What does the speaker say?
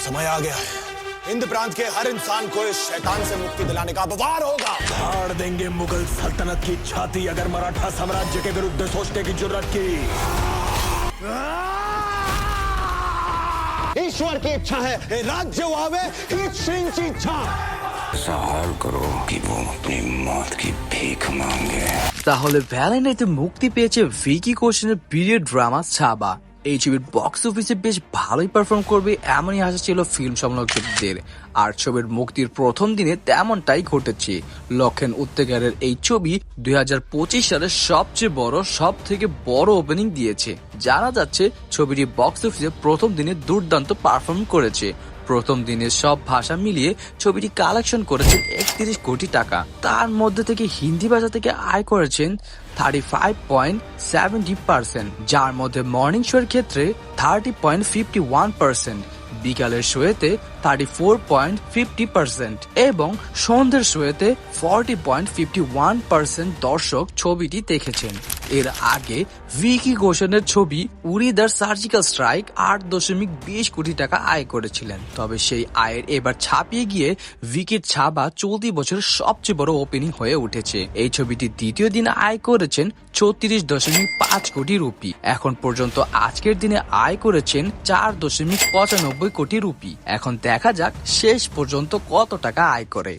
समय आ गया है। हिंद प्रांत के हर इंसान को इस शैतान से मुक्ति दिलाने का अब वार होगा। फाड़ देंगे मुगल सल्तनत की छाती अगर मराठा साम्राज्य के विरुद्ध सोचने की जुर्रत की। ईश्वर की इच्छा है राज्य आवे, श्री इच्छा। सहाल करो कि वो अपनी मौत की भीख मांगे। তাহলে ভ্যালেন্টাইনে মুক্তি পেয়েছে ভিকি কৌশলের পিরিয়ড ড্রামা ছাবা। এই ছবির বক্স অফিসে বেশ ভালোই পারফর্ম করবে এমনই আশা ছিল ফিল্ম সমালোচকদের। আর ছবির মুক্তির প্রথম দিনে তেমনটাই ঘটেছে। লক্ষণ উত্তেগারের এই ছবি 2025 সালের সব থেকে বড় ওপেনিং দিয়েছে। জানা যাচ্ছে ছবিটি বক্স অফিসে প্রথম দিনে দুর্দান্ত পারফর্ম করেছে। প্রথম দিনে সব ভাষা মিলিয়ে ছবিটি কালেকশন করেছেন 31 কোটি টাকা। তার মধ্যে থেকে হিন্দি ভাষা থেকে আয় করেছেন 35.70%, যার মধ্যে মর্নিং শোয়ের ক্ষেত্রে 30.51%, বিকালের শোয়েতে 34.50% এবং সন্ধ্যের শোয়েতে 40.51% দর্শক ছবিটি দেখেছেন। এর আগে ভিকি কৌশলের ছবি উরি দ্য সার্জিক্যাল স্ট্রাইক 8.20 কোটি টাকা আয় করেছিলেন। তবে সেই আয়ের এবার ছাপিয়ে গিয়ে ভিকির ছাবা চলতি বছরের সবচেয়ে বড় ওপেনিং হয়ে উঠেছে। এই ছবিটি দ্বিতীয় দিনে আয় করেছেন 34.5 কোটি রুপি। এখন পর্যন্ত আজকের দিনে আয় করেছেন 4.95 কোটি রুপি। এখন দেখা যাক শেষ পর্যন্ত কত টাকা আয় করে।